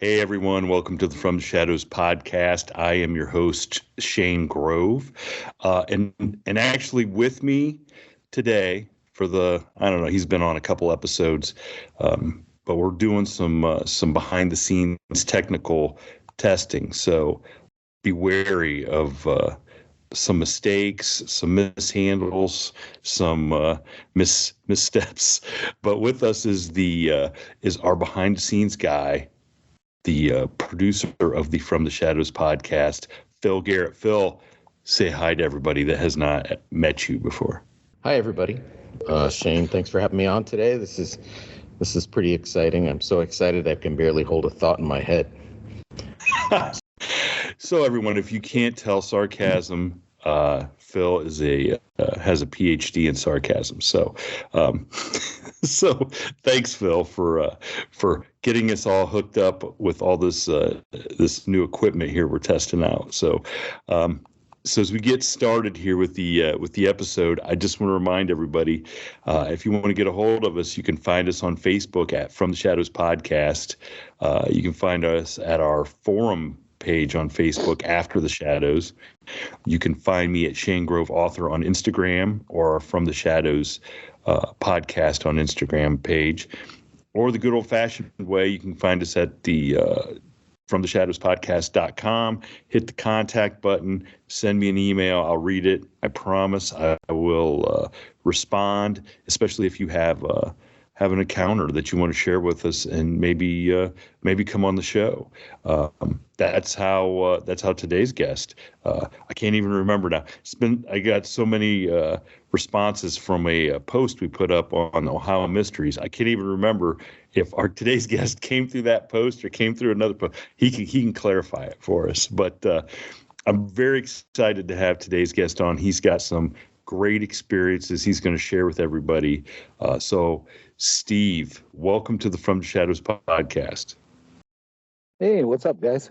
Hey everyone, welcome to the From the Shadows podcast. I am your host, Shane Grove. And actually with me today for he's been on a couple episodes, but we're doing some behind the scenes technical testing. So be wary of some mistakes, some mishandles, some missteps. But with us is our behind the scenes guy, the producer of the From the Shadows podcast, Phil Garrett. Phil, say hi to everybody that has not met you before. Hi, everybody. Shane, thanks for having me on today. This is pretty exciting. I'm so excited I can barely hold a thought in my head. So, everyone, if you can't tell sarcasm, Phil is has a PhD in sarcasm. So, so thanks, Phil, for getting us all hooked up with all this new equipment here we're testing out. So, as we get started here with the episode, I just want to remind everybody, if you want to get a hold of us, you can find us on Facebook at From the Shadows Podcast. You can find us at our forum page on Facebook, After the Shadows. You can find me at Shane Grove Author on Instagram, or From the Shadows podcast on Instagram page, or the good old-fashioned way, you can find us at the FromTheShadowsPodcast.com. Hit the contact button, send me an email. I'll read it. I promise I will respond, especially if you have an encounter that you want to share with us, and maybe come on the show. That's how today's guest. I can't even remember now. I got so many responses from a post we put up on Ohio Mysteries. I can't even remember if our today's guest came through that post or came through another post. He can clarify it for us. But I'm very excited to have today's guest on. He's got some great experiences he's going to share with everybody. So, Steve, welcome to the From the Shadows podcast. Hey, what's up, guys?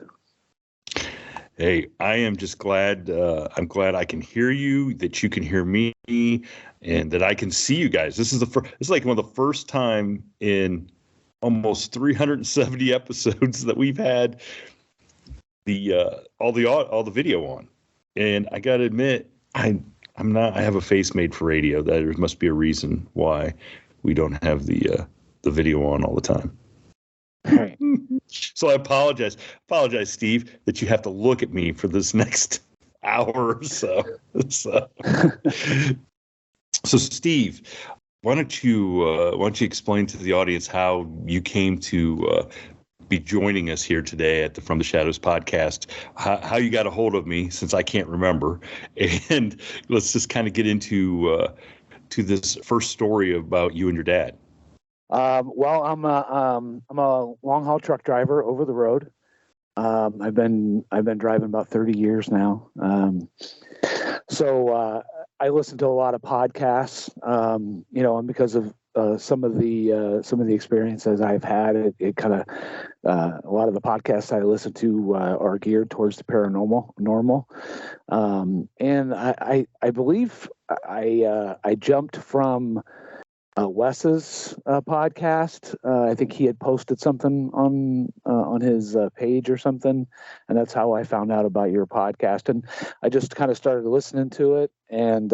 Hey, I am just glad. I'm glad I can hear you, that you can hear me, and that I can see you guys. This is like one of the first time in almost 370 episodes that we've had all the video on. And I got to admit, I have a face made for radio. There must be a reason why we don't have the video on all the time. Right. So I apologize, Steve, that you have to look at me for this next hour or so. So Steve, why don't you explain to the audience how you came to be joining us here today at the From the Shadows podcast, how you got a hold of me, since I can't remember, and let's just kind of get into to this first story about you and your dad. Well, I'm a long haul truck driver over the road. I've been driving about 30 years now. So I listen to a lot of podcasts, and because of some of the experiences I've had, it kind of a lot of the podcasts I listen to are geared towards the paranormal. And I believe I jumped from Wes's podcast. I think he had posted something on his page or something, and that's how I found out about your podcast. And I just kind of started listening to it, and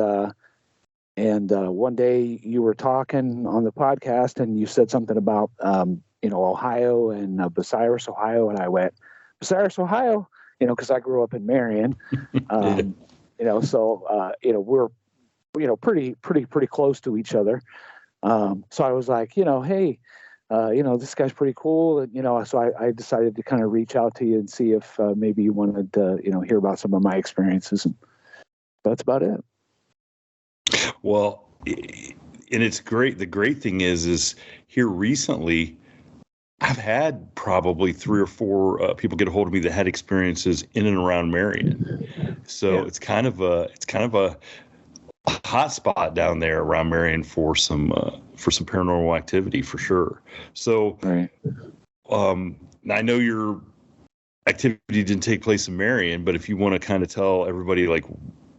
one day you were talking on the podcast, and you said something about Ohio and Bucyrus, Ohio, and I went, Bucyrus, Ohio, because I grew up in Marion, so we're pretty close to each other. So I was like, hey, this guy's pretty cool. And, so I decided to kind of reach out to you and see if maybe you wanted to, hear about some of my experiences. And that's about it. Well, and it's great. The great thing is here recently, I've had probably 3 or 4 people get a hold of me that had experiences in and around Marion. So it's kind of a hot spot down there around Marion for some paranormal activity, for sure. So, right. I know your activity didn't take place in Marion, but if you want to kind of tell everybody like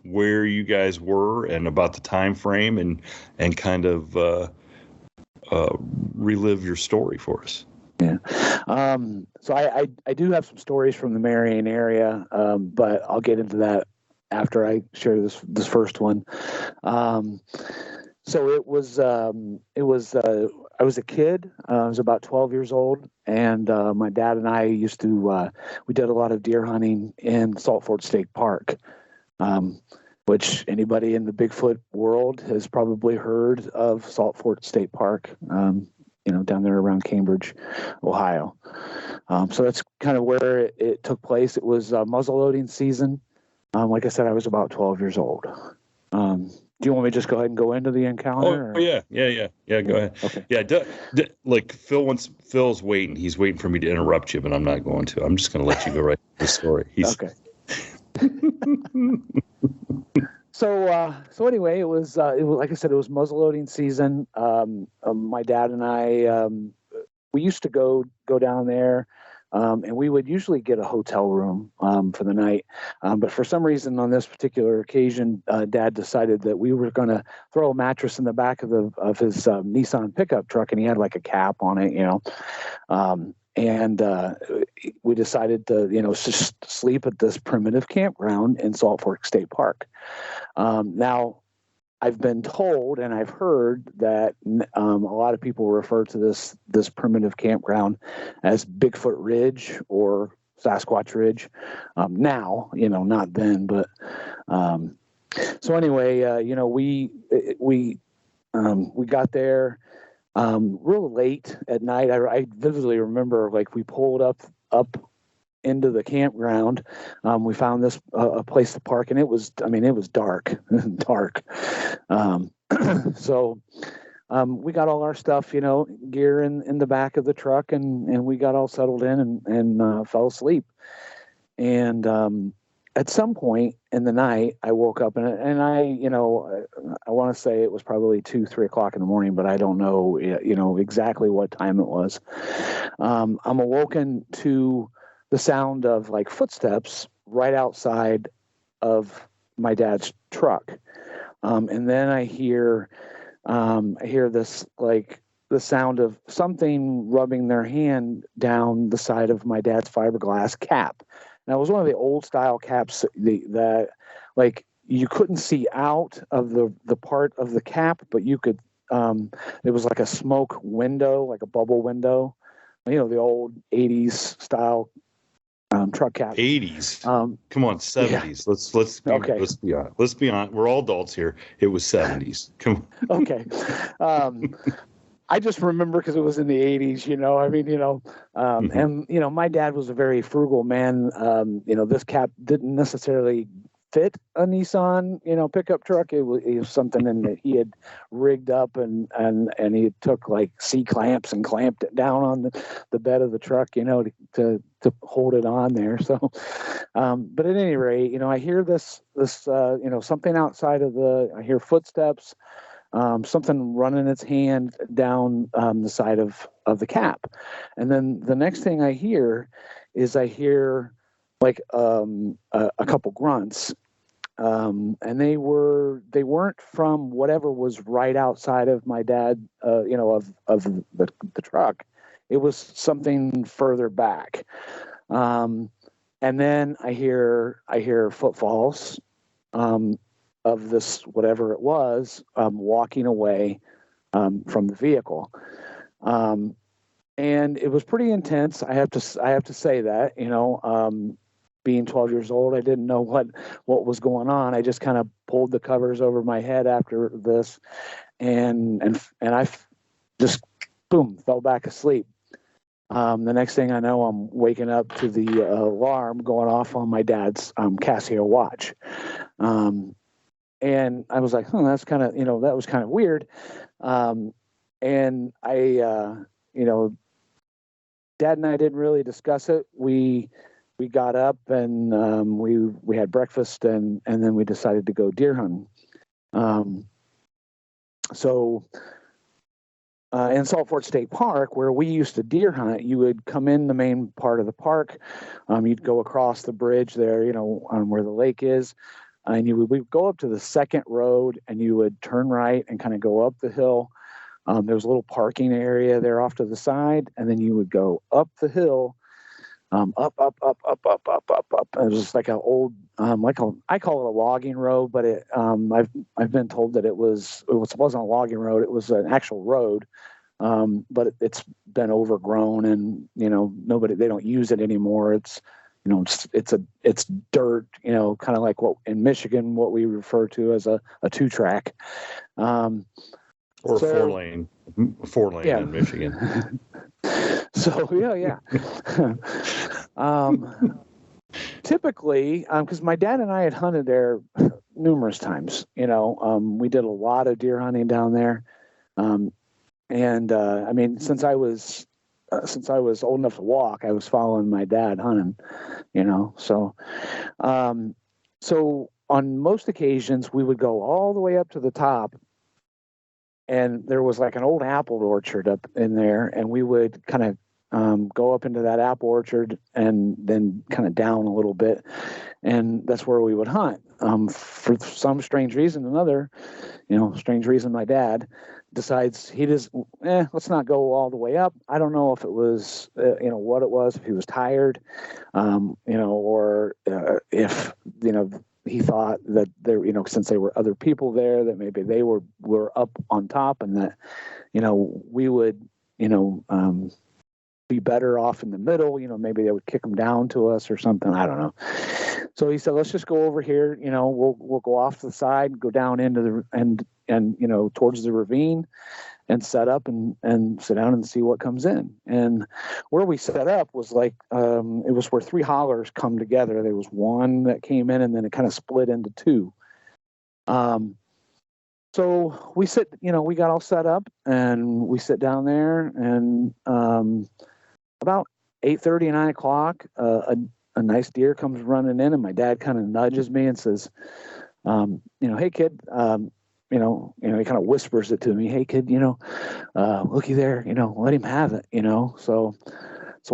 where you guys were and about the time frame and kind of relive your story for us. Yeah. So I do have some stories from the Marion area, but I'll get into that after I share this first one. So it was I was a kid. I was about 12 years old, and my dad and I used to we did a lot of deer hunting in Salt Fork State Park, which anybody in the Bigfoot world has probably heard of Salt Fork State Park. Down there around Cambridge, Ohio. So that's kind of where it took place. It was muzzleloading season. Like I said, I was about 12 years old. Do you want me to just go ahead and go into the encounter? Oh, yeah. Go ahead. Okay. Yeah. Like Phil's waiting. He's waiting for me to interrupt you, but I'm not going to. I'm just going to let you go right to the story. Okay. So anyway, it was like I said, it was muzzleloading season. My dad and I, we used to go down there, and we would usually get a hotel room for the night. But for some reason, on this particular occasion, Dad decided that we were going to throw a mattress in the back of his Nissan pickup truck, and he had like a cap on it, and we decided to, just sleep at this primitive campground in Salt Fork State Park. Now, I've been told and I've heard that a lot of people refer to this primitive campground as Bigfoot Ridge or Sasquatch Ridge. Now, not then, but so anyway, we got there real late at night. I vividly remember, like, we pulled up into the campground. We found this a place to park, and it was dark. So we got all our stuff, gear in the back of the truck, and we got all settled in and fell asleep. And at some point in the night, I woke up and I want to say it was probably 2-3 o'clock in the morning, but I don't know, exactly what time it was. I'm awoken to the sound of like footsteps right outside of my dad's truck. And then I hear this, like, the sound of something rubbing their hand down the side of my dad's fiberglass cap. Now, it was one of the old style caps that like you couldn't see out of the part of the cap, but you could, it was like a smoke window, like a bubble window, the old 80s style truck cap. 80s. Come on, 70s. Yeah. Let's be honest. Let's be honest. We're all adults here. It was 70s. Come on. Okay. I just remember because it was in the 80s, and my dad was a very frugal man. This cap didn't necessarily fit a Nissan, pickup truck. It was something that he had rigged up and he took like C clamps and clamped it down on the bed of the truck, to hold it on there. So, but at any rate, I hear this something outside of I hear footsteps, something running its hand down the side of the cap. And then the next thing I hear is like a couple grunts, and they weren't from whatever was right outside of my dad, of the truck. It was something further back, and then I hear footfalls of this whatever it was walking away from the vehicle. And it was pretty intense. I have to say that, being 12 years old, I didn't know what was going on. I just kind of pulled the covers over my head after this, and I just boom fell back asleep. The next thing I know, I'm waking up to the alarm going off on my dad's Casio watch, and I was like, that's kind of that was kind of weird, and I Dad and I didn't really discuss it. We got up and we had breakfast and then we decided to go deer hunting. So in Salt Fork State Park, where we used to deer hunt, you would come in the main part of the park. You'd go across the bridge there, where the lake is, and we'd go up to the second road and you would turn right and kind of go up the hill. There was a little parking area there off to the side, and then you would go up the hill, up, up, up, up, up, up, up, up. It was just like an old, I call it a logging road, but I've been told that it wasn't a logging road. It was an actual road. But it's been overgrown, and they don't use it anymore. It's it's dirt, kind of like what in Michigan what we refer to as a 2-track, or 4-lane yeah. in Michigan. So yeah. Typically, because my dad and I had hunted there numerous times. We did a lot of deer hunting down there. And I mean, since I was old enough to walk, I was following my dad hunting, So, so on most occasions, we would go all the way up to the top, and there was like an old apple orchard up in there, and we would kind of go up into that apple orchard and then kind of down a little bit, and that's where we would hunt. For some strange reason, my dad decides let's not go all the way up. I don't know if it was, what it was, if he was tired, or if, he thought that there, since there were other people there, that maybe they were up on top, and that, we would, be better off in the middle. Maybe they would kick them down to us or something. I don't know. So he said, let's just go over here. We'll go off to the side, go down into the towards the ravine, and set up and sit down and see what comes in. And where we set up was like it was where 3 hollers come together. There was one that came in, and then it kind of split into 2. So we we got all set up, and we sit down there, and about 8:30, 9 o'clock, a nice deer comes running in, and my dad kind of nudges me and says, hey kid, he kind of whispers it to me, hey kid, looky there, let him have it, So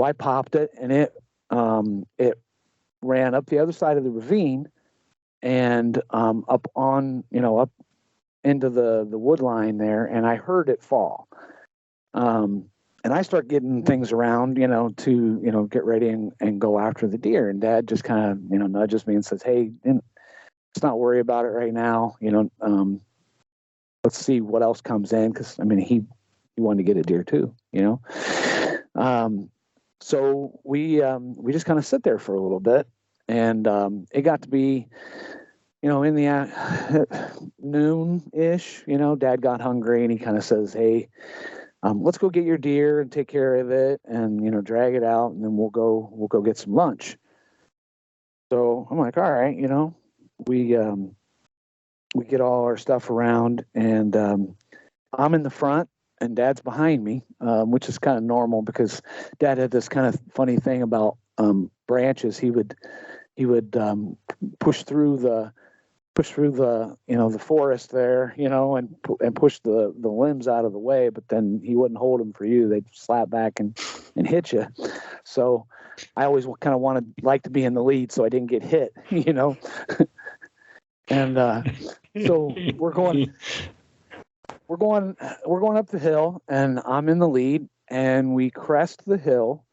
I popped it, and it ran up the other side of the ravine and up into the wood line there, and I heard it fall. And I start getting things around, to, get ready and go after the deer. And Dad just kind of, nudges me and says, hey, let's not worry about it right now. Let's see what else comes in. Cause I mean, he wanted to get a deer too, So we just kind of sit there for a little bit, and it got to be, in the noon-ish, Dad got hungry, and he kind of says, hey, let's go get your deer and take care of it, and drag it out, and then we'll go get some lunch. So I'm like, all right, we get all our stuff around, and I'm in the front, and Dad's behind me, which is kind of normal because Dad had this kind of funny thing about branches. He would push through the the forest there, and push the limbs out of the way, but then he wouldn't hold them for you. They'd slap back and hit you. So I always kind of like to be in the lead so I didn't get hit, And so we're going up the hill, and I'm in the lead, and we crest the hill.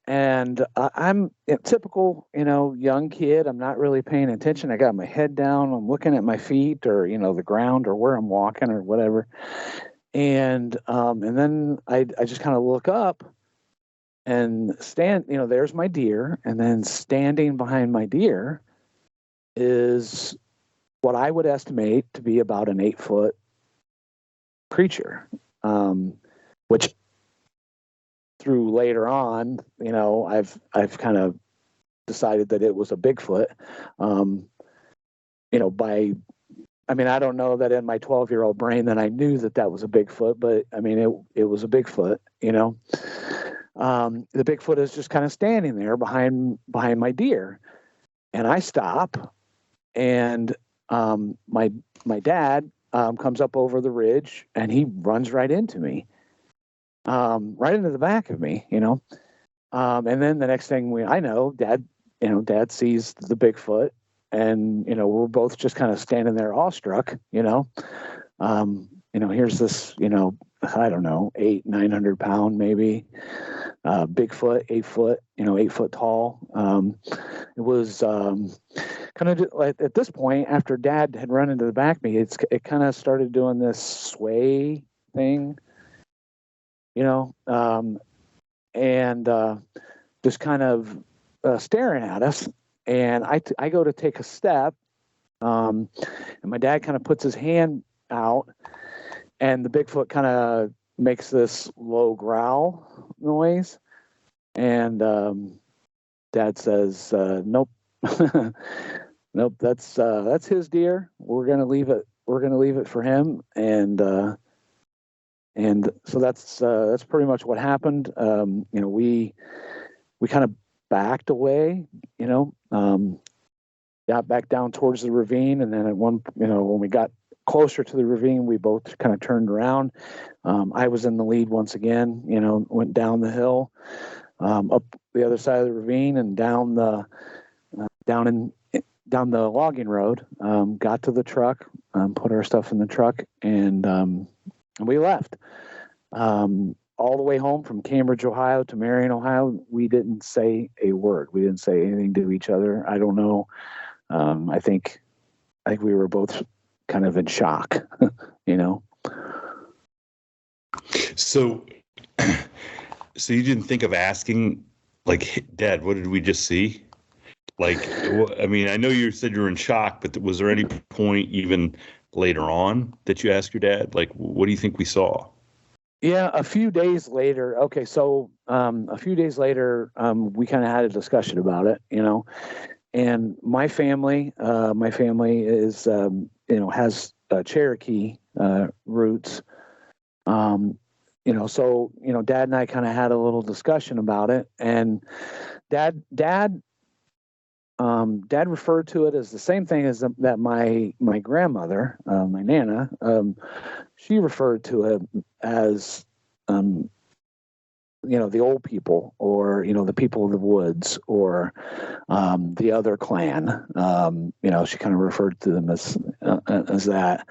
And I'm a typical, young kid. I'm not really paying attention. I got my head down. I'm looking at my feet, or, the ground, or where I'm walking, or whatever. And then I just kind of look up and stand, there's my deer. And then standing behind my deer is what I would estimate to be about an 8-foot creature, which through later on, I've kind of decided that it was a Bigfoot. I don't know that in my 12-year-old brain that I knew that was a Bigfoot, but I mean, it was a Bigfoot, The Bigfoot is just kind of standing there behind my deer, and I stop, and my dad comes up over the ridge, and he runs right into me. Right into the back of me, and then the next thing I know, Dad sees the Bigfoot, and, we're both just kind of standing there awestruck, here's this, I don't know, 900 pound maybe, Bigfoot, 8 foot, 8 foot tall. It was kind of like at this point, after Dad had run into the back of me, it kind of started doing this sway thing, and just kind of staring at us. And I go to take a step, and my dad kind of puts his hand out, and the Bigfoot kind of makes this low growl noise. And Dad says, "Nope, nope, that's his deer. We're gonna leave it. We're gonna leave it for him." And so that's pretty much what happened. We kind of backed away, got back down towards the ravine, and then at when we got closer to the ravine, we both kind of turned around. I was in the lead once again, went down the hill, up the other side of the ravine, and down the logging road. Got to the truck, put our stuff in the truck, and we left. All the way home from Cambridge, Ohio to Marion, Ohio, we didn't say a word. We didn't say anything to each other. I don't know. I think we were both kind of in shock, So you didn't think of asking, like, Dad, what did we just see? Like, I mean, I know you said you were in shock, but was there any point even later on that you asked your dad, like, what do you think we saw? Yeah, a few days later. Okay, so a few days later, we kind of had a discussion about it, and my family is, has Cherokee roots. So Dad and I kind of had a little discussion about it, and Dad referred to it as the same thing as that my grandmother, my Nana, she referred to it as, the old people, or, the people of the woods, or the other clan. She kind of referred to them as that.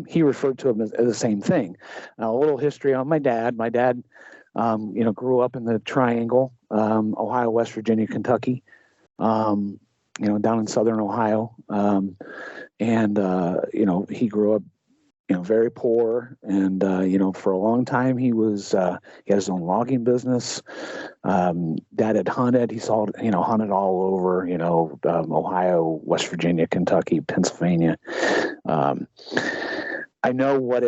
He referred to them as the same thing. Now, a little history on my dad. My dad, grew up in the Triangle, Ohio, West Virginia, Kentucky. Down in Southern Ohio. And he grew up, very poor. And, for a long time, he had his own logging business. Dad had hunted. He saw, hunted all over, Ohio, West Virginia, Kentucky, Pennsylvania. I know what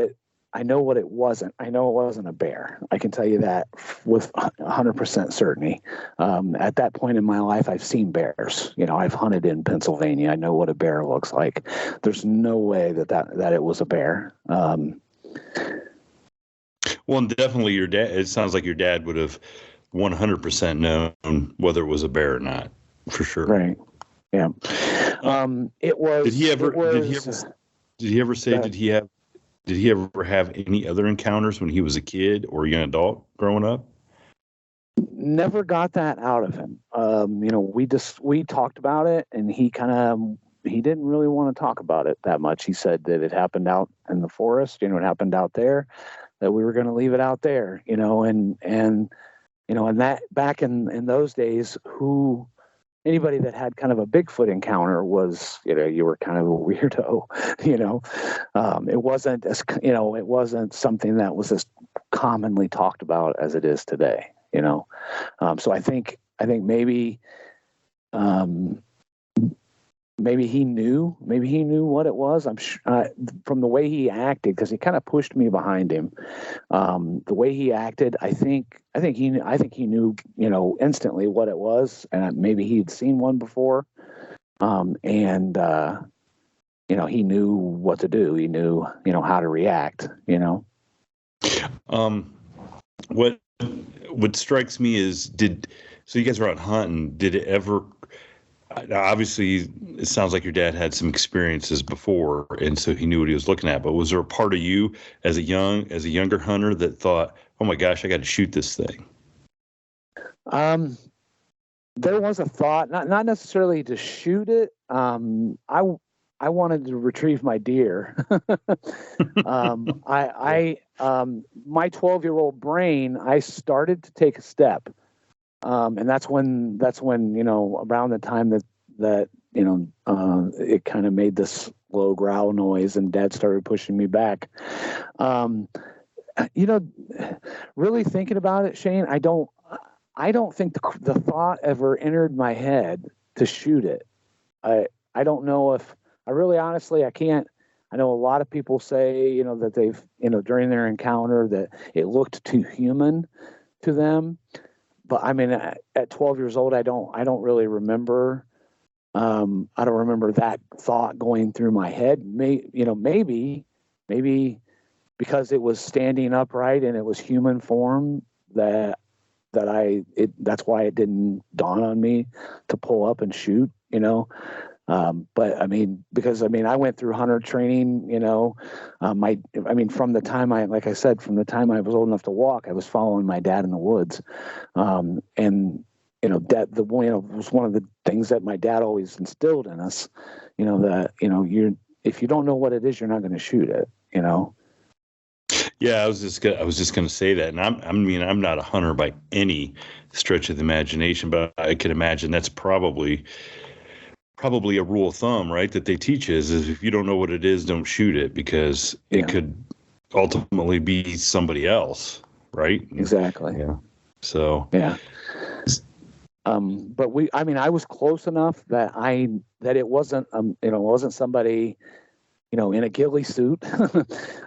it wasn't. I know it wasn't a bear. I can tell you that with 100% certainty. At that point in my life, I've seen bears. I've hunted in Pennsylvania. I know what a bear looks like. There's no way that it was a bear. Well, and definitely your dad. It sounds like your dad would have 100% known whether it was a bear or not, for sure. Right. Yeah. It was. Did he ever say? Did he ever have any other encounters when he was a kid or a young adult growing up? Never got that out of him. We talked about it, and he didn't really want to talk about it that much. He said that it happened out in the forest, it happened out there, that we were going to leave it out there, and that back in those days, anybody that had kind of a Bigfoot encounter was, you were kind of a weirdo, it wasn't something that was as commonly talked about as it is today, so I think maybe he knew what it was. I'm sure, from the way he acted, because he kind of pushed me behind him. The way he acted, I think he knew, instantly what it was, and maybe he had seen one before, and he knew what to do. He knew, how to react. What strikes me is, so you guys were out hunting. Did it ever? Obviously, it sounds like your dad had some experiences before, and so he knew what he was looking at. But was there a part of you as a younger hunter that thought, "Oh my gosh, I got to shoot this thing"? There was a thought, not necessarily to shoot it. I I wanted to retrieve my deer. My 12-year-old brain, I started to take a step. And that's when, around the time that it kind of made this low growl noise and Dad started pushing me back. Really thinking about it, Shane, I don't think the thought ever entered my head to shoot it. I don't know if I really, honestly, I can't. I know a lot of people say, that they've, during their encounter that it looked too human to them. But I mean, at 12 years old, I don't really remember. I don't remember that thought going through my head. Maybe because it was standing upright and it was human form that's why it didn't dawn on me to pull up and shoot, but I mean, because I went through hunter training, from the time like I said, from the time I was old enough to walk, I was following my dad in the woods. And, that was one of the things that my dad always instilled in us, that, if you don't know what it is, you're not going to shoot it, Yeah, I was just gonna say that, and I'm not a hunter by any stretch of the imagination, but I can imagine that's probably a rule of thumb, right? That they teach is if you don't know what it is, don't shoot it, because it could ultimately be somebody else, right? Exactly. Yeah. So yeah. But I was close enough that it wasn't it wasn't somebody in a ghillie suit.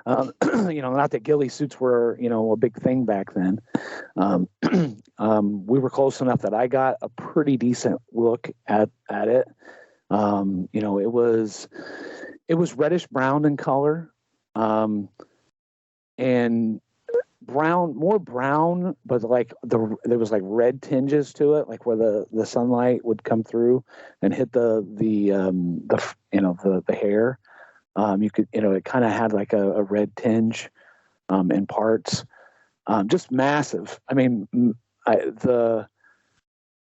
Not that ghillie suits were, a big thing back then. We were close enough that I got a pretty decent look at it. It was reddish brown in color, and more brown, but like there was like red tinges to it, like where the sunlight would come through and hit the hair. You could, it kind of had like a red tinge, in parts, just massive.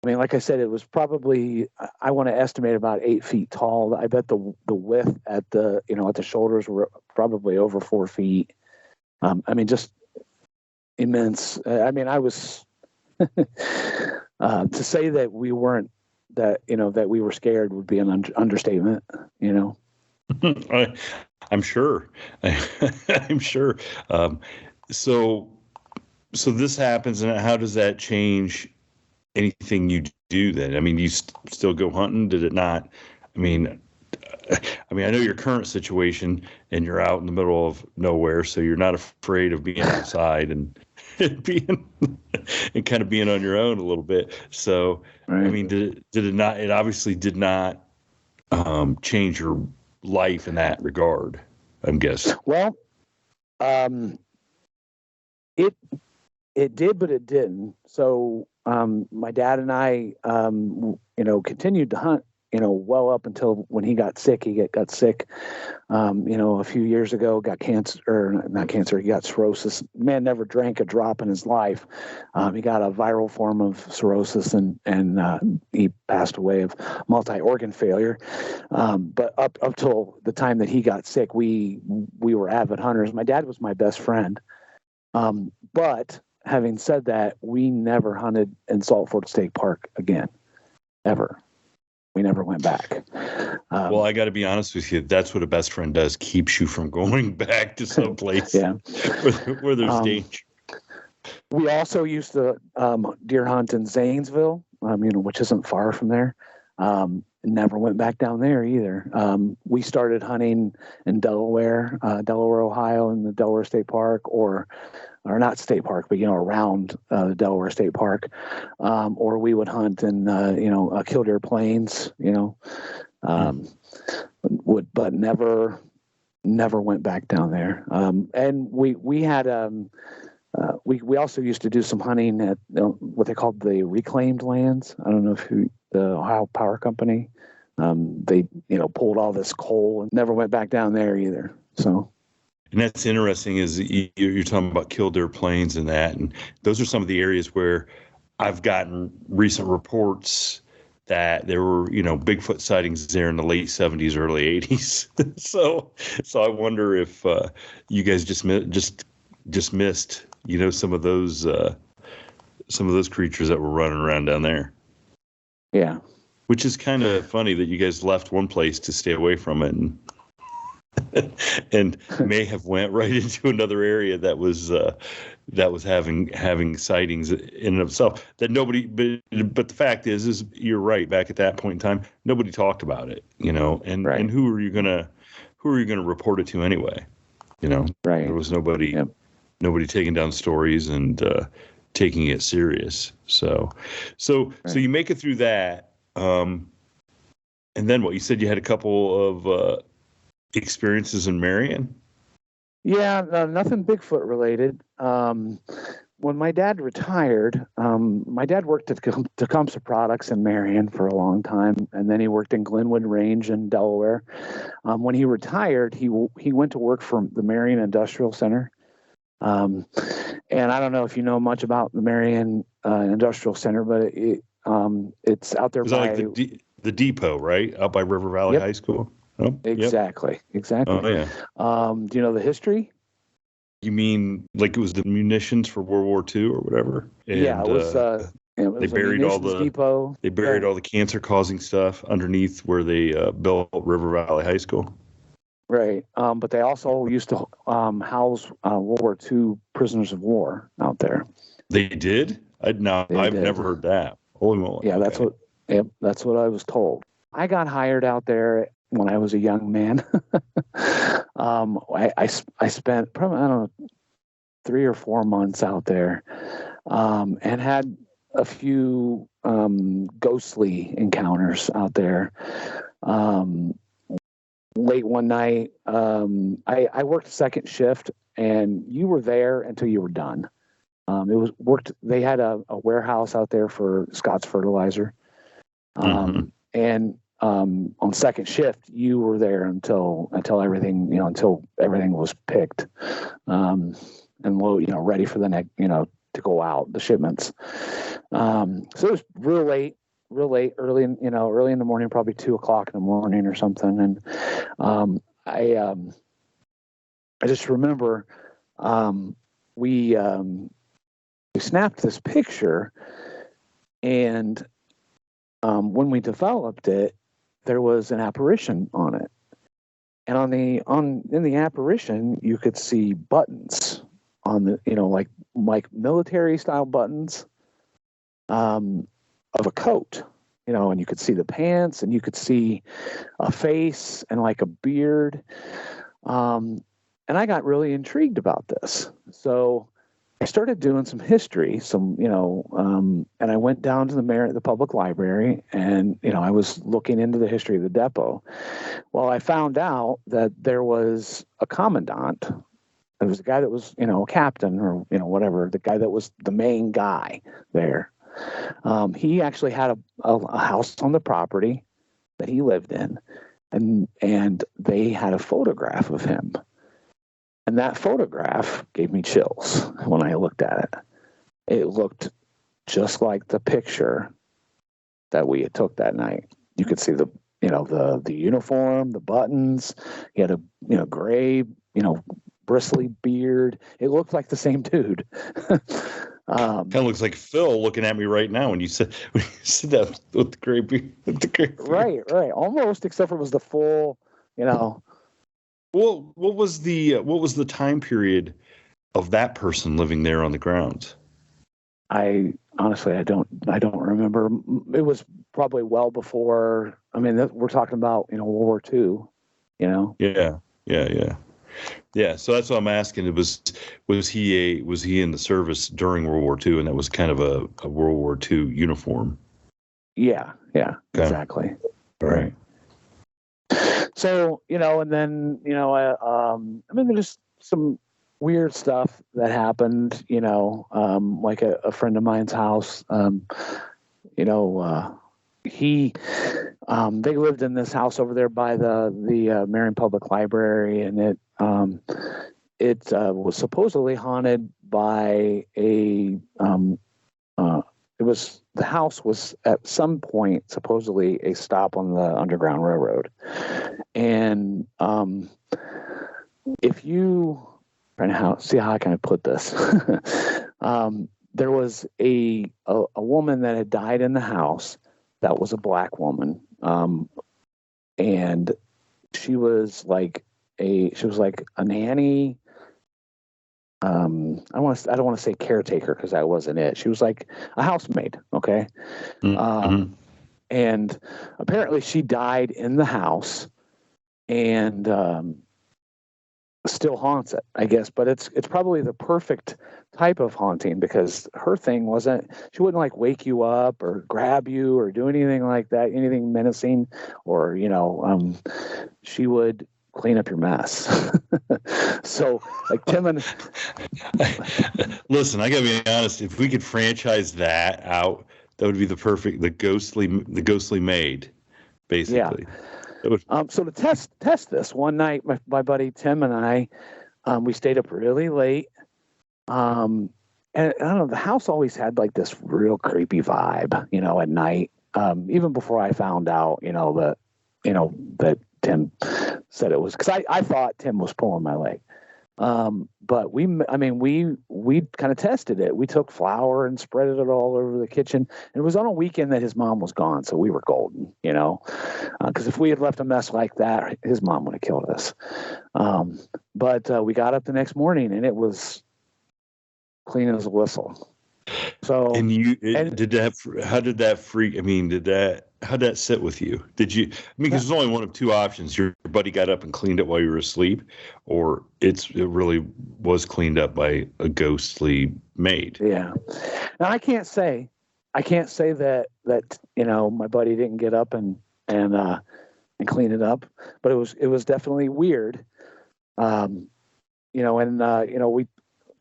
Like I said, it was probably, I want to estimate about 8 feet tall. I bet the width at the shoulders were probably over 4 feet. Just immense. I was, to say that we weren't, that we were scared would be an understatement, I'm sure. I'm sure. So this happens, and how does that change anything you do then? You still go hunting? Did it not? I know your current situation, and you're out in the middle of nowhere, so you're not afraid of being outside and being and kind of being on your own a little bit. So, right. Did it not? It obviously did not change your life in that regard, I'm guessing. Well, it did, but it didn't. So my dad and I, continued to hunt, well up until when he got sick. He got sick, a few years ago, got cancer, or not cancer, he got cirrhosis. Man never drank a drop in his life. He got a viral form of cirrhosis, and he passed away of multi-organ failure. But up till the time that he got sick, we were avid hunters. My dad was my best friend. But having said that, we never hunted in Salt Fork State Park again, ever. We never went back. Well, I got to be honest with you. That's what a best friend does. Keeps you from going back to some place where there's danger. We also used to deer hunt in Zanesville, which isn't far from there. Never went back down there either. We started hunting in Delaware, Ohio, in the Delaware State Park, or not state park, but around the Delaware State Park, or we would hunt in Killdeer Plains, but never went back down there. And we had we also used to do some hunting at what they called the reclaimed lands. I don't know if the Ohio Power Company, they pulled all this coal and never went back down there either. So. And that's interesting, is you're talking about Killdeer Plains and that, and those are some of the areas where I've gotten recent reports that there were, Bigfoot sightings there in the late 70s, early 80s. So I wonder if you guys just missed, some of those creatures that were running around down there. Yeah. Which is kind of funny that you guys left one place to stay away from it and may have went right into another area that was having sightings in and of itself that nobody, but the fact is you're right. Back at that point in time, nobody talked about it, and right. and who are you gonna report it to anyway? Right. There was nobody, nobody taking down stories and taking it serious. So you make it through that. And then what? You said you had a couple of experiences in Marion? Yeah, nothing Bigfoot related. When my dad retired, my dad worked at Tecumseh Products in Marion for a long time, and then he worked in Glenwood Range in Delaware. When he retired, he went to work for the Marion Industrial Center. And I don't know if you know much about the Marion Industrial Center, but it's out there by like the depot, right? Out by River Valley High School. Oh, exactly. Oh, yeah. Do you know the history? You mean like it was the munitions for World War II or whatever? And, yeah, it was they buried all the depot. They buried all the cancer-causing stuff underneath where they built River Valley High School. Right, but they also used to house World War II prisoners of war out there. They did? I've never heard that. Holy moly! Yeah, okay. that's what I was told. I got hired out there when I was a young man. I spent probably, I don't know, 3 or 4 months out there, and had a few ghostly encounters out there. Late one night, I worked second shift, and you were there until you were done. They had a warehouse out there for Scott's Fertilizer. And on second shift, you were there until everything, until everything was picked, and ready for the next, to go out, the shipments. So it was real late, early in the morning, probably 2:00 in the morning or something. And I just remember we snapped this picture, and when we developed it, there was an apparition on it, and in the apparition you could see buttons on the like military style buttons of a coat, and you could see the pants, and you could see a face and like a beard, and I got really intrigued about this, so I started doing some history, and I went down to the public library, and, I was looking into the history of the depot. Well, I found out that there was a commandant. There was a guy that was, a captain or, whatever, the guy that was the main guy there. He actually had a house on the property that he lived in, and they had a photograph of him. And that photograph gave me chills when I looked at it. It looked just like the picture that we had took that night. You could see the uniform, the buttons. He had a gray, bristly beard. It looked like the same dude. Kind of looks like Phil looking at me right now when you said that with the gray beard. Right, almost, except for it was the full, Well, what was the time period of that person living there on the grounds? I honestly, I don't remember. It was probably well before. I mean, we're talking about World War II. Yeah. So that's what I'm asking. Was he in the service during World War II, and that was kind of a World War II uniform? Yeah, okay. Exactly. All right. So, and then, there's some weird stuff that happened, like a friend of mine's house, they lived in this house over there by the Marion Public Library, and it was supposedly haunted by a the house was at some point supposedly a stop on the Underground Railroad, and if you see how can I put this, there was a woman that had died in the house that was a black woman, and she was like a nanny. I don't want to say caretaker because that wasn't it. She was like a housemaid. Okay. Mm-hmm. And apparently she died in the house and still haunts it, I guess. But it's probably the perfect type of haunting because her thing she wouldn't like wake you up or grab you or do anything like that, anything menacing, or, she would clean up your mess. So like Tim and listen, I gotta be honest, if we could franchise that out, that would be the ghostly maid, basically. Yeah. So to test this one night, my buddy Tim and I, we stayed up really late. And I don't know, the house always had like this real creepy vibe, at night. Even before I found out, that Tim said it was, because I thought Tim was pulling my leg. But we kind of tested it. We took flour and spread it all over the kitchen. And it was on a weekend that his mom was gone, so we were golden, because if we had left a mess like that, his mom would have killed us. But we got up the next morning and it was clean as a whistle. So how did that sit with you? Did you, because there's only one of two options. Your buddy got up and cleaned it while you were asleep, or it really was cleaned up by a ghostly maid. Yeah. Now I can't say that my buddy didn't get up and clean it up, but it was definitely weird.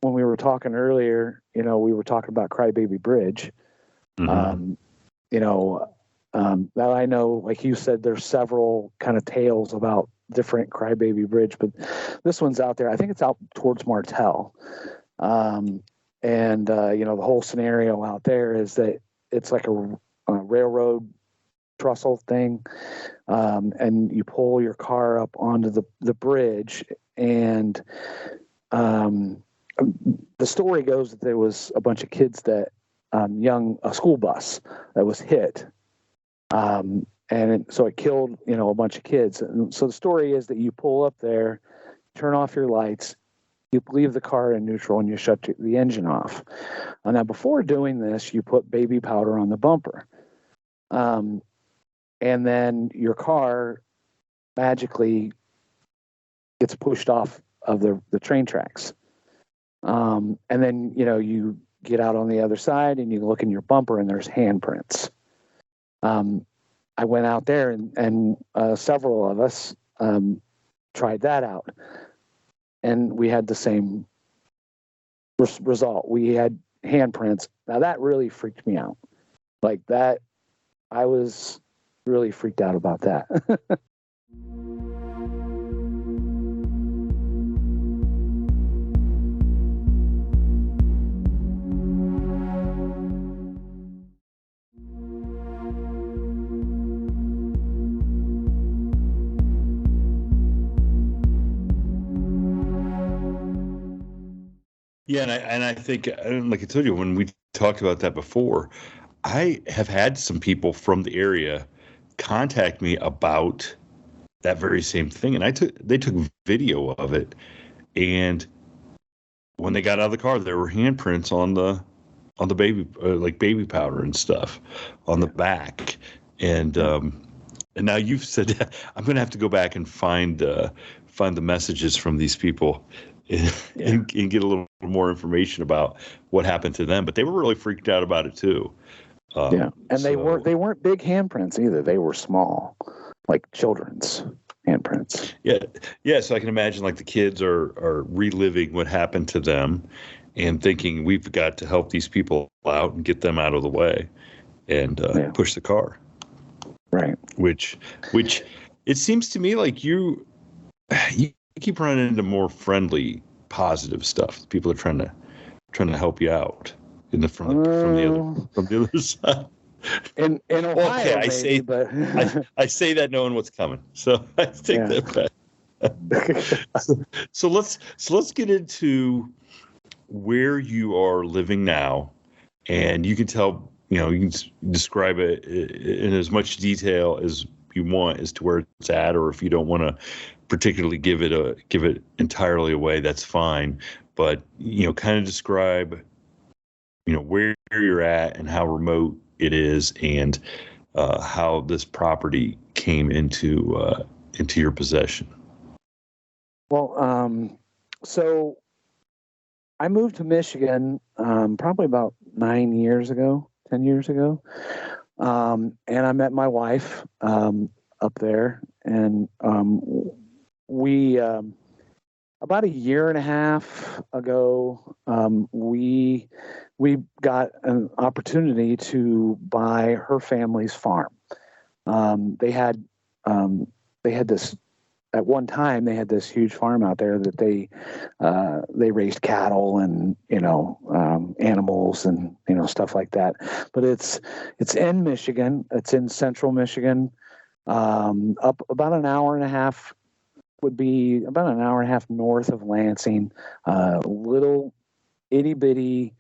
When we were talking earlier, we were talking about Crybaby Bridge. Mm-hmm. That I know, like you said, there's several kind of tales about different Crybaby Bridge, but this one's out there. I think it's out towards Martell. The whole scenario out there is that it's like a railroad trestle thing, and you pull your car up onto the bridge, and the story goes that there was a bunch of kids that a school bus that was hit, so it killed a bunch of kids. And so the story is that you pull up there, turn off your lights, you leave the car in neutral, and you shut the engine off. Now before doing this, you put baby powder on the bumper, and then your car magically gets pushed off of the train tracks. And then, you get out on the other side and you look in your bumper and there's handprints. I went out there and several of us tried that out, and we had the same result. We had handprints. Now that really freaked me out. Like that, I was really freaked out about that. Yeah, and I think, like I told you, when we talked about that before, I have had some people from the area contact me about that very same thing, and they took video of it, and when they got out of the car, there were handprints on the baby, like baby powder and stuff, on the back, and now you've said that, I'm going to have to go back and find the messages from these people. And get a little more information about what happened to them, but they were really freaked out about it too. And they weren't big handprints either. They were small, like children's handprints. Yeah. So I can imagine like the kids are reliving what happened to them, and thinking we've got to help these people out and get them out of the way, and push the car. Right. Which it seems to me like you keep running into more friendly, positive stuff. People are trying to help you out. from the other side. In Ohio, okay, maybe, but I say that knowing what's coming, so I take that back. so let's get into where you are living now, and you can tell, you can describe it in as much detail as you want as to where it's at, or if you don't want to particularly give it entirely away, that's fine. But kind of describe where you're at and how remote it is, and how this property came into your possession. Well, so I moved to Michigan probably about 10 years ago, and I met my wife up there, and we about a year and a half ago we got an opportunity to buy her family's farm. They had this. At one time, they had this huge farm out there that they raised cattle and animals and stuff like that. But it's in Michigan. It's in central Michigan. Up about an hour and a half would be about an hour and a half north of Lansing. Little itty bitty,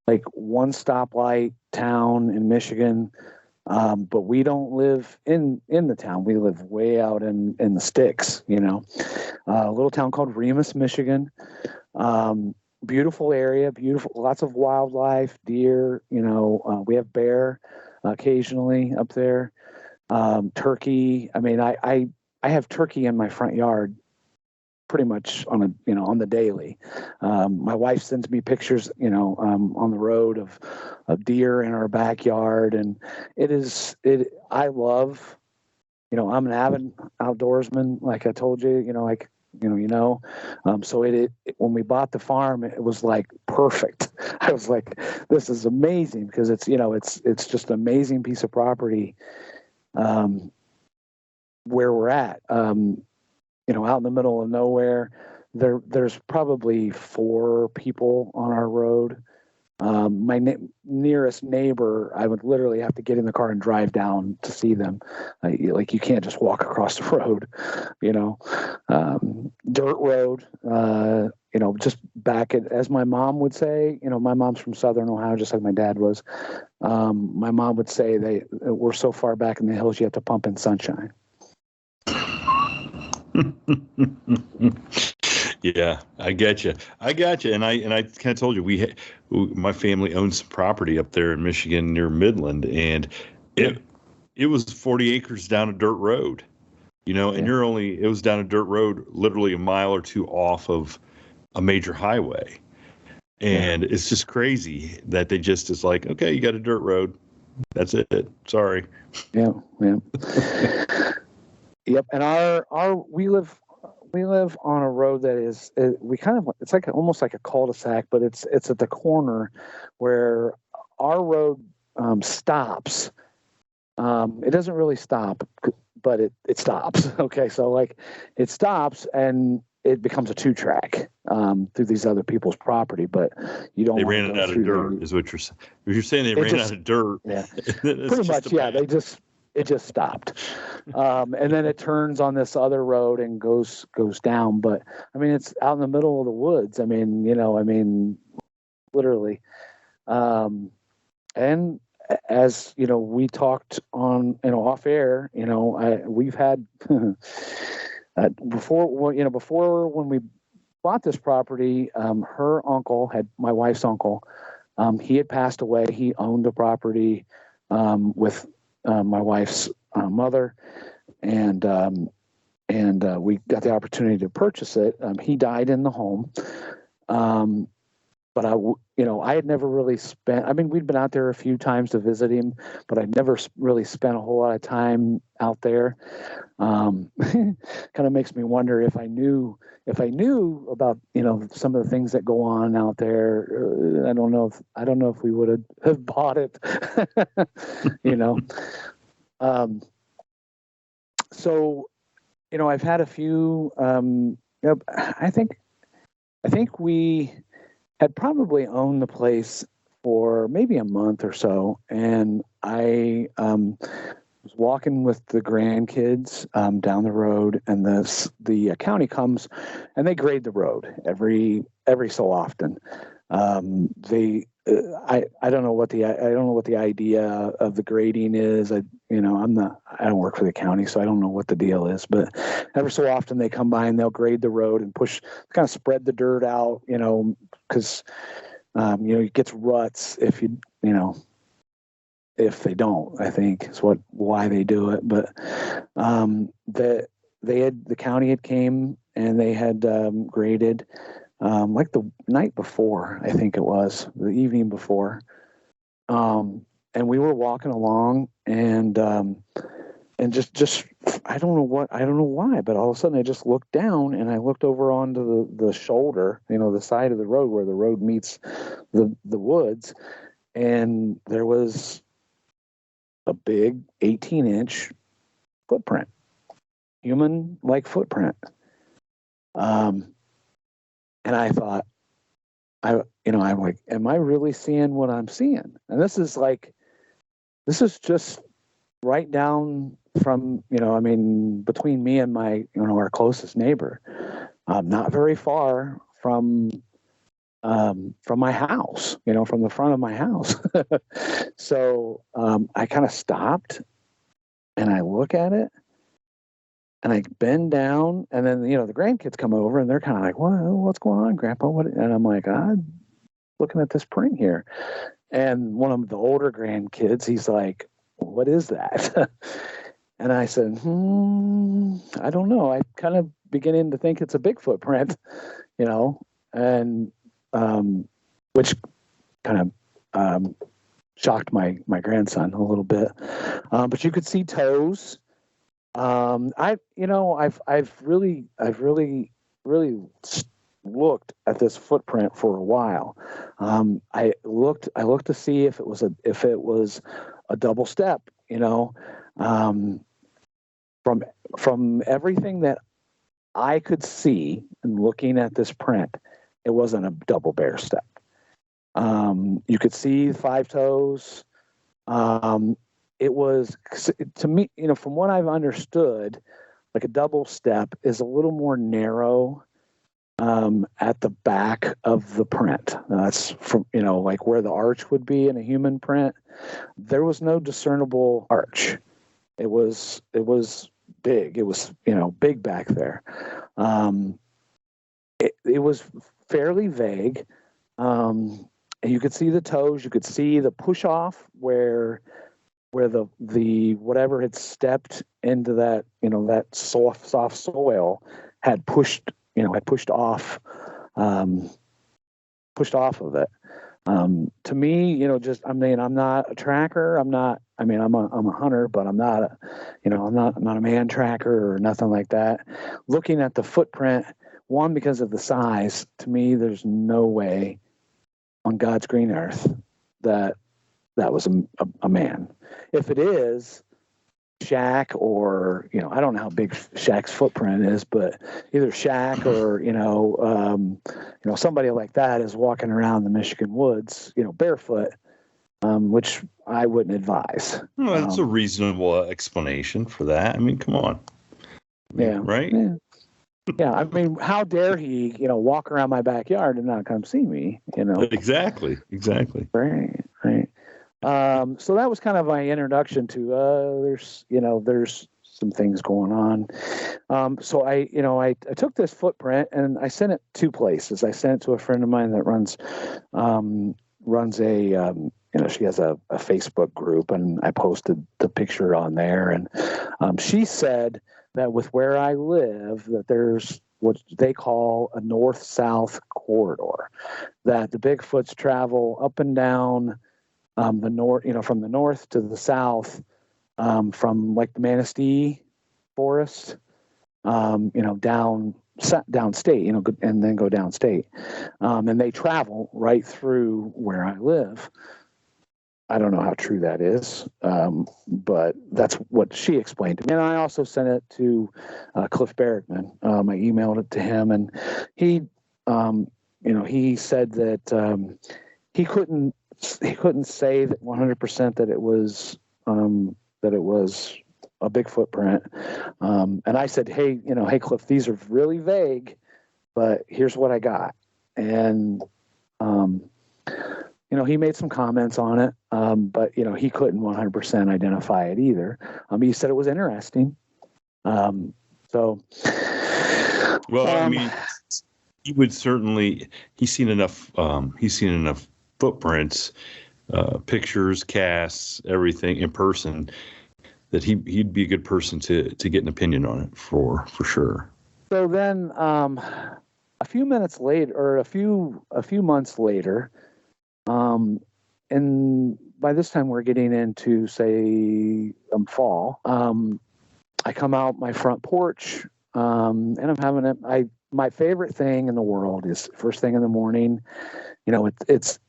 like one stoplight town in Michigan. But we don't live in the town. We live way out in the sticks, a little town called Remus, Michigan. Beautiful area, lots of wildlife, deer, we have bear occasionally up there. Turkey. I mean, I have turkey in my front yard pretty much on the daily. My wife sends me pictures, on the road of deer in our backyard, and I love, I'm an avid outdoorsman, like I told you, so when we bought the farm, it was like perfect. I was like, this is amazing, because it's just an amazing piece of property, where we're at. Out in the middle of nowhere. There's probably 4 people on our road. My nearest neighbor, I would literally have to get in the car and drive down to see them. Like you can't just walk across the road, dirt road, just back at, as my mom would say, my mom's from Southern Ohio, just like my dad was. My mom would say we're so far back in the hills, you have to pump in sunshine. Yeah, I get you. And I kind of told you, my family owns some property up there in Michigan near Midland, and it was 40 acres down a dirt road, and it was down a dirt road, literally a mile or two off of a major highway. And it's just crazy that they just is like, okay, you got a dirt road. That's it. Sorry. Yeah. Yep. And we live on a road that is, it's like almost like a cul-de-sac, but it's at the corner where our road stops. It doesn't really stop, but it stops. Okay. So like it stops and it becomes a 2-track through these other people's property, but you don't. They ran it out of dirt, is what you're saying. You're saying they ran out of dirt. Yeah, pretty much. Yeah, it just stopped, and then it turns on this other road and goes down. But I mean, it's out in the middle of the woods. I mean, literally. And as we talked on, off air, we've had. Before when we bought this property, her uncle my wife's uncle, he had passed away. He owned the property with my wife's mother, and we got the opportunity to purchase it. He died in the home, but I had never really spent. I mean, we'd been out there a few times to visit him, but I'd never really spent a whole lot of time out there. Kind of makes me wonder if I knew about some of the things that go on out there. I don't know if we would have bought it. So I've had a few. I think we had probably owned the place for maybe a month or so, and I was walking with the grandkids down the road, and the county comes and they grade the road every so often. I don't know what the idea of the grading is. I don't work for the county, so I don't know what the deal is. But every so often they come by and they'll grade the road and kind of spread the dirt out, because it gets ruts if they don't, I think is why they do it. But the county had came and they had graded like the night before, I think it was the evening before. And we were walking along and just I don't know why, but all of a sudden I just looked down and I looked over onto the shoulder, the side of the road where the road meets the woods, and there was a big 18-inch footprint, human-like footprint. And I thought, I'm like, am I really seeing what I'm seeing? And this is just right down from, between me and my, our closest neighbor, not very far from my house, from the front of my house. So I kind of stopped and I look at it and I bend down, and then, the grandkids come over and they're kind of like, what's going on, Grandpa? And I'm like, I'm looking at this print here. And one of the older grandkids, he's like, what is that? And I said, I don't know. I kind of beginning to think it's a Bigfoot print, and which kind of shocked my grandson a little bit. But you could see toes. I've really looked at this footprint for a while. I looked to see if it was a double step, from everything that I could see and looking at this print, it wasn't a double bear step. You could see 5 toes. It was, to me, from what I've understood, like a double step is a little more narrow at the back of the print. That's from, like where the arch would be in a human print. There was no discernible arch. It was big. It was, big back there. It was fairly vague. You could see the toes. You could see the push off where the whatever had stepped into that, that soft soil had pushed off of it. To me, I'm not a tracker. I'm a hunter, but I'm not I'm not a man tracker or nothing like that. Looking at the footprint, one, because of the size, to me, there's no way on God's green earth that was a man. If it is Shaq, or I don't know how big Shaq's footprint is, but either Shaq or somebody like that is walking around the Michigan woods, barefoot, which I wouldn't advise. Well, that's a reasonable explanation for that. I mean, come on. Yeah. Right. Yeah. Yeah, I mean, how dare he, walk around my backyard and not come see me, Exactly. Right. So that was kind of my introduction to there's some things going on. So I took this footprint and I sent it 2 places. I sent it to a friend of mine that runs a she has a Facebook group, and I posted the picture on there, and she said that with where I live, that there's what they call a north-south corridor, that the Bigfoots travel up and down the north, from the north to the south, from like the Manistee forest, downstate, and then go downstate. And they travel right through where I live. I don't know how true that is, but that's what she explained to me. And I also sent it to Cliff Barrickman. I emailed it to him, and he, he said that he couldn't say that 100% that it was a Bigfoot print. And I said, hey, hey Cliff, these are really vague, but here's what I got. And he made some comments on it, but he couldn't 100% identify it either. He said it was interesting. So, well, I mean, he would certainly. He's seen enough footprints, pictures, casts, everything in person, that he'd be a good person to get an opinion on it for sure. So then, a few minutes later, or a few months later, and by this time we're getting into say fall. I come out my front porch, and I'm having my favorite thing in the world is first thing in the morning. It's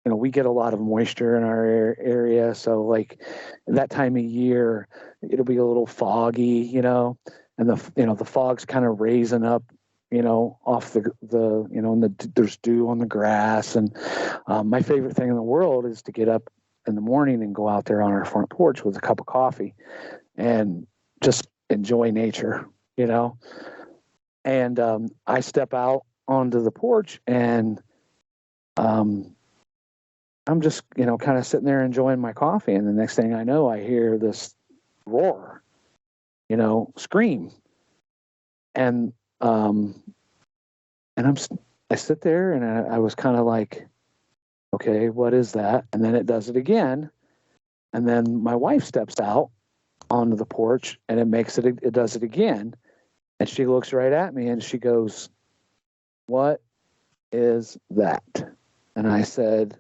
we get a lot of moisture in our area, so like that time of year, it'll be a little foggy, and the fog's kind of raising up, off and there's dew on the grass, and my favorite thing in the world is to get up in the morning and go out there on our front porch with a cup of coffee and just enjoy nature, and I step out onto the porch and I'm just, kind of sitting there enjoying my coffee. And the next thing I know, I hear this roar, scream. And I sit there and I was kind of like, okay, what is that? And then it does it again. And then my wife steps out onto the porch and it does it again. And she looks right at me and she goes, "What is that?" And I kind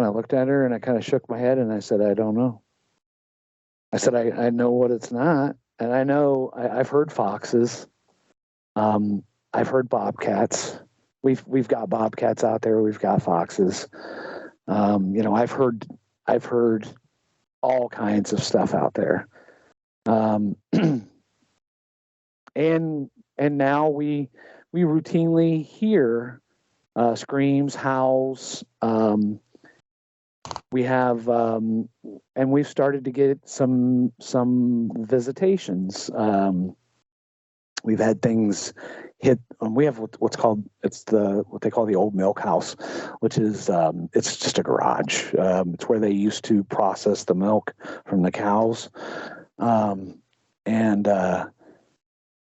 of looked at her and I kind of shook my head and I said, "I don't know." I said, I know what it's not. And I know I've heard foxes. I've heard bobcats. We've got bobcats out there. We've got foxes. I've heard all kinds of stuff out there. And now we routinely hear screams, howls. We have, and we've started to get some visitations. We've had things hit. We have what they call the old milk house, which is it's just a garage. It's where they used to process the milk from the cows, and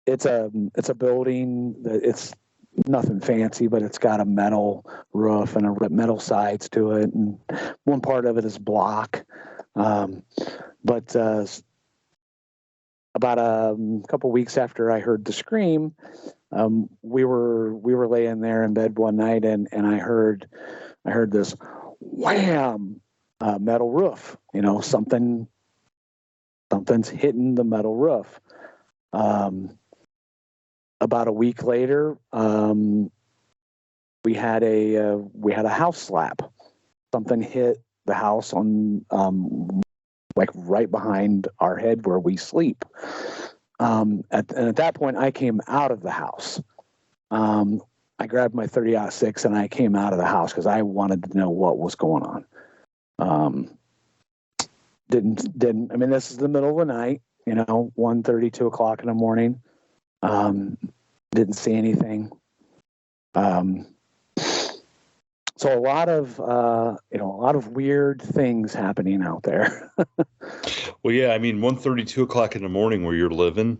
it's a building that it's nothing fancy, but it's got a metal roof and a metal sides to it, and one part of it is block. But about a couple weeks after I heard the scream, we were laying there in bed one night, and I heard this wham, metal roof. Something's hitting the metal roof. About a week later, we had a house slap. Something hit the house on like right behind our head where we sleep. And at that point, I came out of the house. I grabbed my 30-06 and I came out of the house because I wanted to know what was going on. Didn't. I mean, this is the middle of the night. 1:30, 2 o'clock in the morning. Didn't see anything. So a lot of weird things happening out there. Well, yeah, I mean, 1:30, 2 o'clock in the morning where you're living,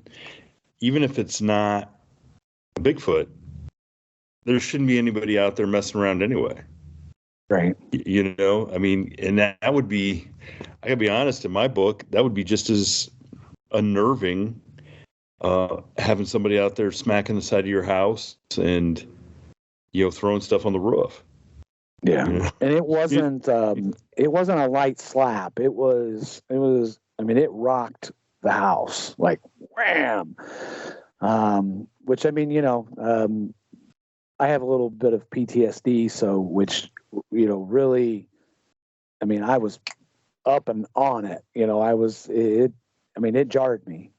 even if it's not a Bigfoot, there shouldn't be anybody out there messing around anyway. Right. I mean, and that would be, I gotta be honest, in my book, that would be just as unnerving, having somebody out there smacking the side of your house and, throwing stuff on the roof. Yeah. And it wasn't a light slap. It was, I mean, it rocked the house like wham. Which, I mean, I have a little bit of PTSD. So, which, really, I mean, I was up and on it, it jarred me,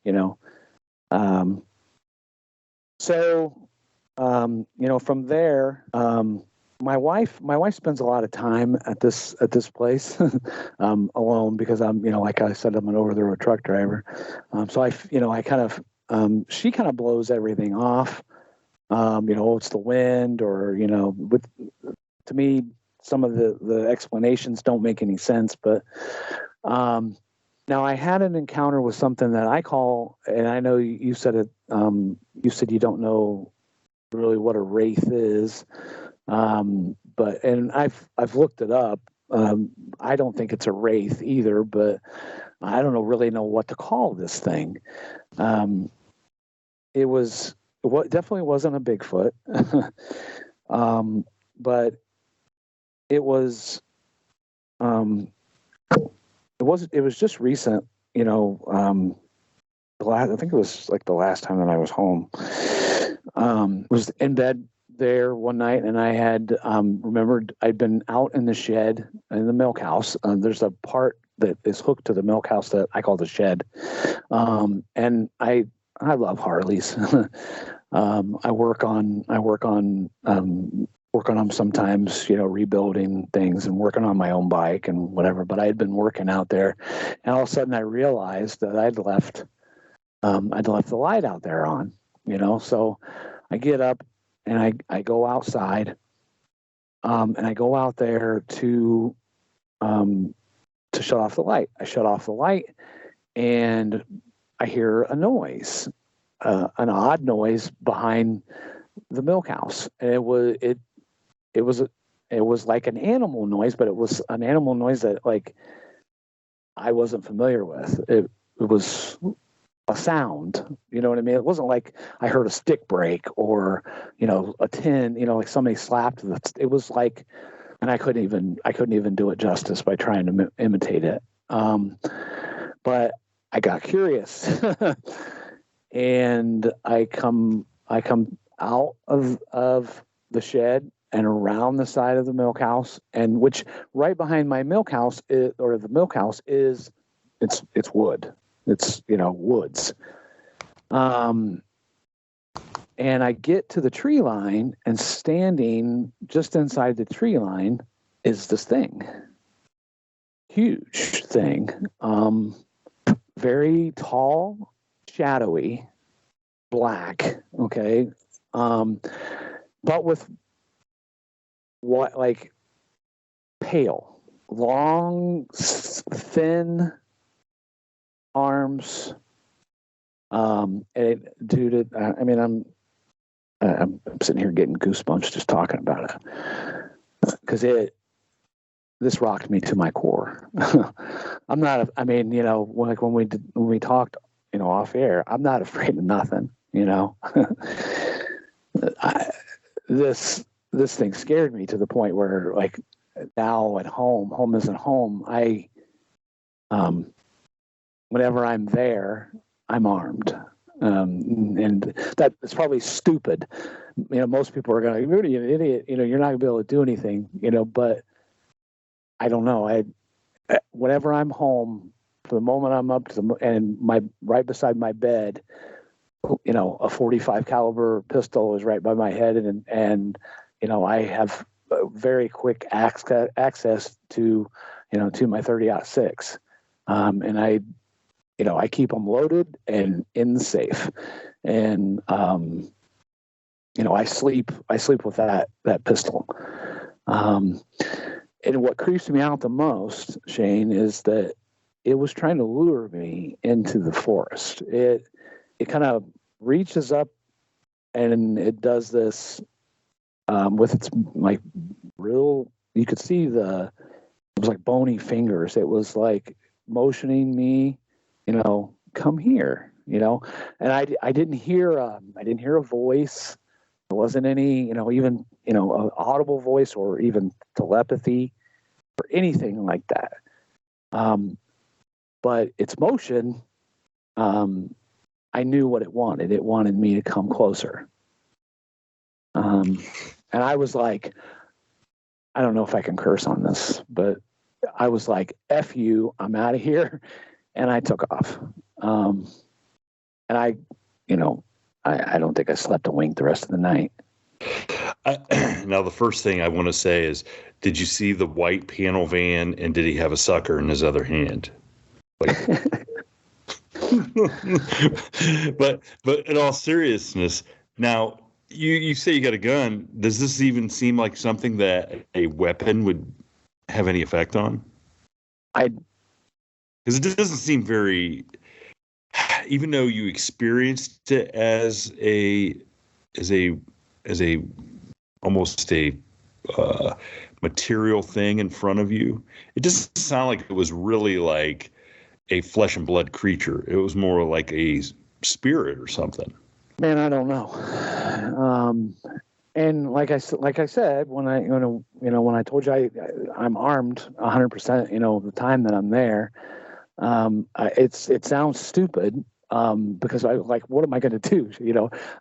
So, from there, my wife spends a lot of time at this place alone because I'm, like I said, I'm an over the road truck driver. So I kind of, she kind of blows everything off. It's the wind, or, to me, some of the explanations don't make any sense. But now I had an encounter with something that I call, and I know you said it, you said you don't know really what a wraith is. But I've looked it up. I don't think it's a wraith either, but I don't really know what to call this thing. What definitely wasn't a Bigfoot. But it was, it was just recent, I think it was like the last time that I was home. Was in bed there one night, and I had remembered I'd been out in the shed in the milk house. There's a part that is hooked to the milk house that I call the shed, and I love Harleys. I work on them sometimes, rebuilding things and working on my own bike and whatever. But I had been working out there, and all of a sudden I realized that I'd left the light out there on. So I get up and I go outside, and I go out there to shut off the light. I shut off the light, and I hear a noise, an odd noise behind the milk house. And it was like an animal noise, but it was an animal noise that, like, I wasn't familiar with. It was a sound, you know what I mean? It wasn't like I heard a stick break or, a tin, like somebody slapped. It was like, and I couldn't even do it justice by trying to imitate it. But I got curious, and I come out of the shed and around the side of the milk house, and which right behind my milk house is it's wood. It's, woods. And I get to the tree line, and standing just inside the tree line is this thing. Huge thing. Very tall, shadowy, black. Okay. But with what, like, pale, long, thin arms. I'm sitting here getting goosebumps just talking about it, because this rocked me to my core. I'm not, when we talked, off air, I'm not afraid of nothing, this thing scared me to the point where, like, now at home isn't home. Whenever I'm there, I'm armed. And that is probably stupid. Most people are going, "Rudy, you're an idiot. You're not going to be able to do anything." But I don't know. Whenever I'm home, for the moment I'm up and right beside my bed, a 45 caliber pistol is right by my head, and I have very quick access to my 30-06, and I keep them loaded and in the safe, and I sleep with that pistol. And what creeps me out the most, Shane, is that it was trying to lure me into the forest. It kind of reaches up and it does this with its, like, real, you could see it was like bony fingers. It was like motioning me, come here, and I didn't hear a voice. There wasn't any, even, an audible voice or even telepathy or anything like that. But its motion, I knew what it wanted. It wanted me to come closer. And I was like, I don't know if I can curse on this, but I was like, F you, I'm out of here. And I took off. And I don't think I slept a wink the rest of the night. Now, the first thing I want to say is, did you see the white panel van, and did he have a sucker in his other hand? Like, but in all seriousness, now you say you got a gun. Does this even seem like something that a weapon would have any effect on? Because it doesn't seem very. Even though you experienced it as a almost a material thing in front of you, it doesn't sound like it was really like a flesh and blood creature. It was more like a spirit or something. Man, I don't know. And like I said, when I told you I'm armed 100%, the time that I'm there, it sounds stupid. Because what am I going to do?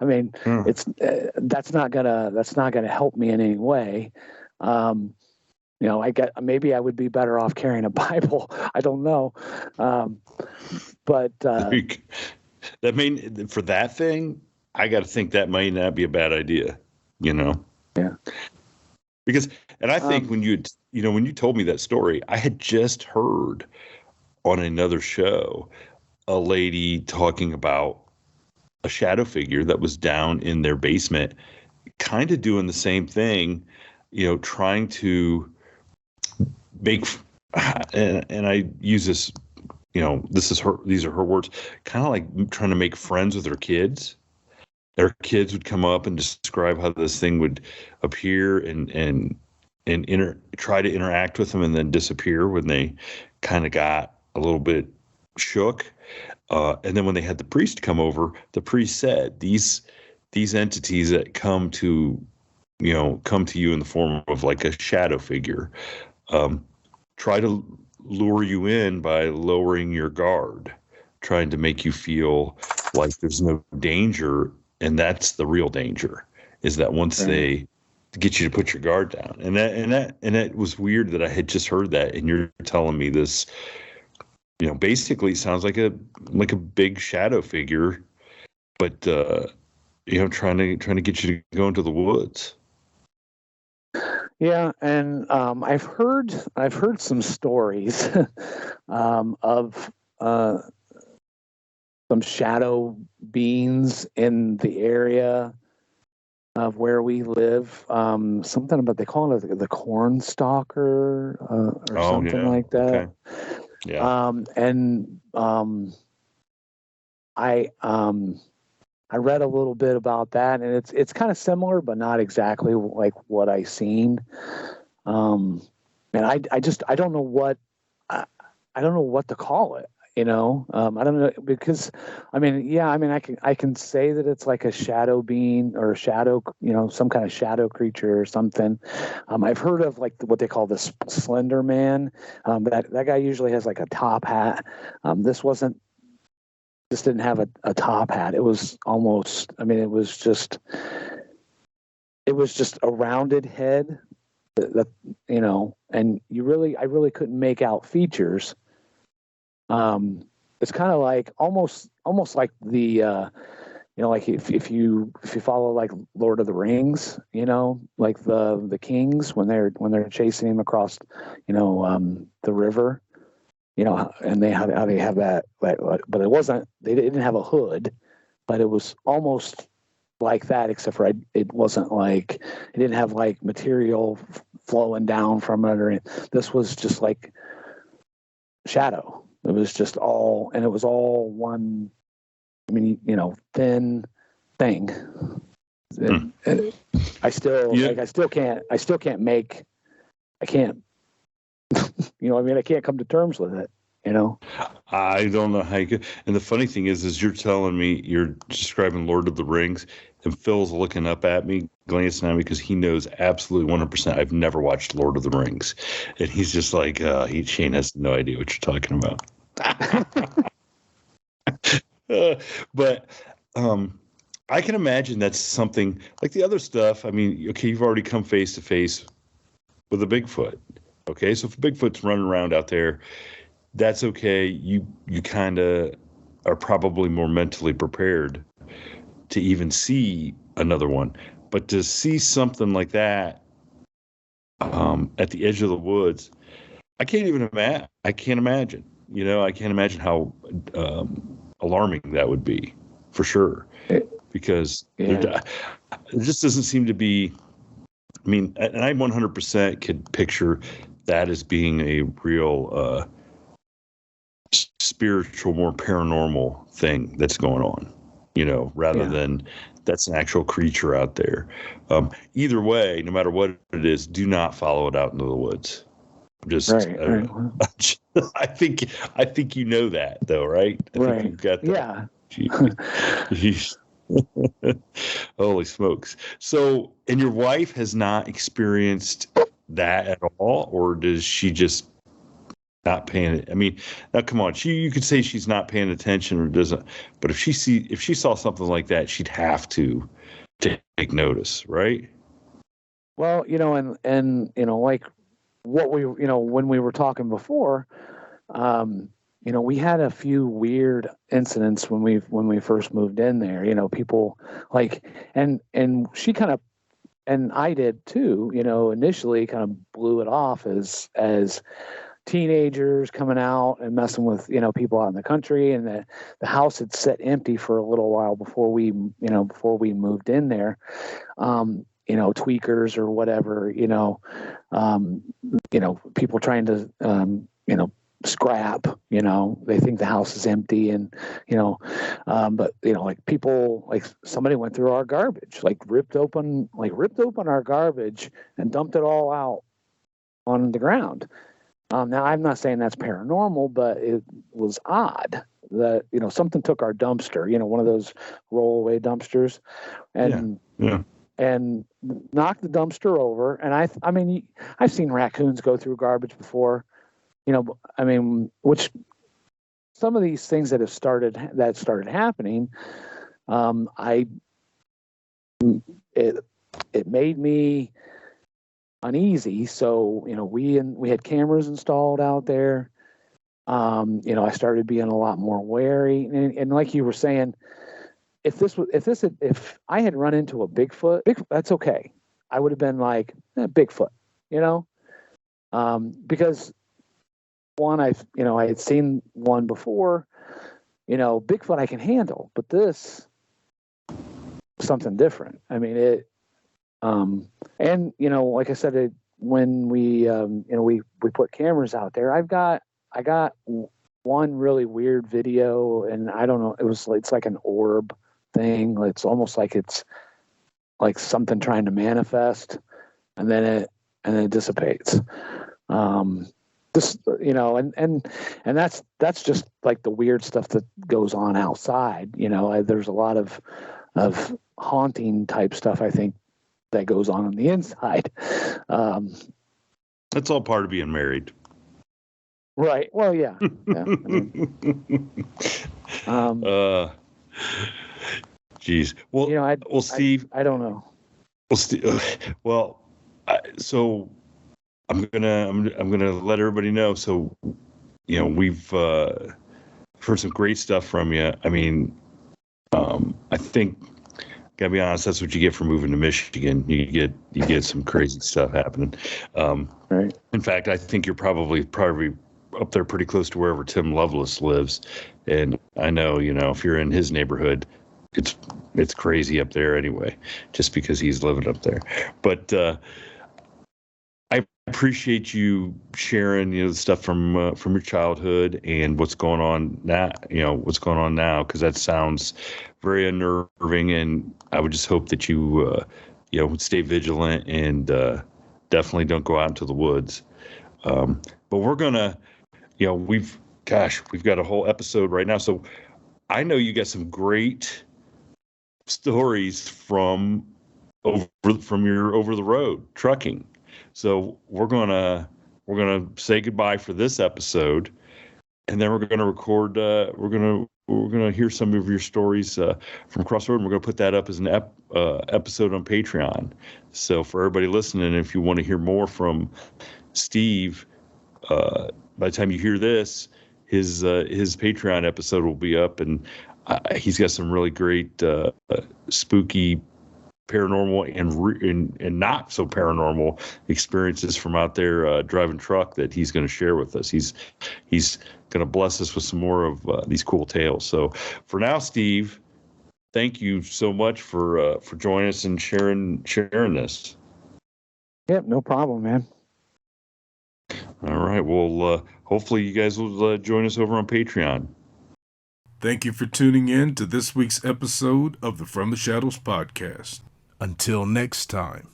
I mean, it's that's not gonna help me in any way. Maybe I would be better off carrying a Bible. I don't know. But for that thing, I got to think that might not be a bad idea. Yeah. Because, and I think when you told me that story, I had just heard on another show a lady talking about a shadow figure that was down in their basement, kind of doing the same thing, trying to make, and I use this, these are her words, kind of like trying to make friends with her kids. Their kids would come up and describe how this thing would appear and try to interact with them and then disappear when they kind of got a little bit shook. And then when they had the priest come over, the priest said, these entities that come to you in the form of like a shadow figure, try to lure you in by lowering your guard, trying to make you feel like there's no danger. And that's the real danger, is that once they get you to put your guard down. And that was weird that I had just heard that. And you're telling me this, basically sounds like a big shadow figure, but trying to get you to go into the woods. Yeah, and I've heard some stories of some shadow beings in the area of where we live. Something about, they call it the corn stalker or something like that. Okay. Yeah. I read a little bit about that, and it's kind of similar, but not exactly like what I seen. And I don't know what I don't know what to call it. I don't know, because I can say that it's like a shadow being or a shadow, some kind of shadow creature or something. I've heard of like what they call the Slender Man. That guy usually has like a top hat. This didn't have a top hat. It was almost, it was just a rounded head that and I really couldn't make out features. It's kind of like almost like the like if you follow like Lord of the Rings, like the kings when they're chasing him across the river, and they have that, but it wasn't, they didn't have a hood, but it was almost like that, except for it wasn't like, it didn't have like material flowing down from it or anything. This was just like shadow. It was just all, and it was all one, thin thing. I still can't make, I can't, I can't come to terms with it, I don't know how you could. And the funny thing is you're telling me, you're describing Lord of the Rings, and Phil's looking up at me, glancing at me, because he knows absolutely 100% I've never watched Lord of the Rings. And he's just like, Shane has no idea what you're talking about. But I can imagine that's something like the other stuff. Okay, you've already come face to face with a Bigfoot. Okay, so if Bigfoot's running around out there, that's okay. You kind of are probably more mentally prepared to even see another one. But to see something like that at the edge of the woods, I can't even imagine. I can't imagine. I can't imagine how alarming that would be, for sure. Because there just doesn't seem to be. I mean, and I 100% could picture that as being a real spiritual, more paranormal thing that's going on. Rather than that's an actual creature out there. Either way, no matter what it is, do not follow it out into the woods. Just, right. I think you know that, though, right? I think you've got that. Yeah. Holy smokes! So, and your wife has not experienced that at all, or does she just not paying it? I mean, now come on, you could say she's not paying attention or doesn't, but if she saw something like that, she'd have to take notice, right? Well, and like what we, when we were talking before, we had a few weird incidents when we first moved in there. People like, and she kind of, and I did too. Initially kind of blew it off as teenagers coming out and messing with people out in the country, and the house had sat empty for a little while before we moved in there. Tweakers or whatever, people trying to scrap, they think the house is empty, and but like people, like somebody went through our garbage, like ripped open our garbage and dumped it all out on the ground. Now, I'm not saying that's paranormal, but it was odd that, something took our dumpster, one of those rollaway dumpsters, and knocked the dumpster over. And I mean, I've seen raccoons go through garbage before, which some of these things that started happening, it made me uneasy. So, we had cameras installed out there. I started being a lot more wary. And like you were saying, if I had run into a Bigfoot, that's okay. I would have been like, Bigfoot, because one, I had seen one before, Bigfoot I can handle, but this, something different. I mean, it, and like I said, when we put cameras out there, I got one really weird video, and I don't know, it's like an orb thing. It's almost like it's like something trying to manifest, and then it dissipates. And that's just like the weird stuff that goes on outside. There's a lot of haunting type stuff, I think, that goes on the inside. That's all part of being married. Right. Well, yeah. Geez. Well, Steve. I don't know. Well, Steve. So I'm gonna let everybody know. So, we've heard some great stuff from you. I mean, I think, gotta be honest, that's what you get for moving to Michigan. You get some crazy stuff happening. Right. In fact, I think you're probably up there pretty close to wherever Tim Lovelace lives. And I know, if you're in his neighborhood, it's crazy up there anyway, just because he's living up there. But I appreciate you sharing, the stuff from your childhood and what's going on now, because that sounds very unnerving. And I would just hope that you, would stay vigilant and definitely don't go out into the woods. But we're gonna, we've got a whole episode right now. So I know you got some great stories from your over the road trucking. So we're gonna say goodbye for this episode, and then we're gonna record. We're gonna hear some of your stories from Crossroad, and we're gonna put that up as an episode on Patreon. So for everybody listening, if you want to hear more from Steve, by the time you hear this, his Patreon episode will be up, and he's got some really great spooky paranormal and not so paranormal experiences from out there driving truck that he's going to share with us. He's going to bless us with some more of these cool tales. So for now, Steve, thank you so much for joining us and sharing this. Yep, no problem, man. All right. Well, hopefully you guys will join us over on Patreon. Thank you for tuning in to this week's episode of the From the Shadows podcast. Until next time,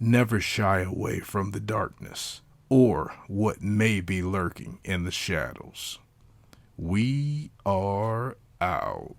never shy away from the darkness or what may be lurking in the shadows. We are out.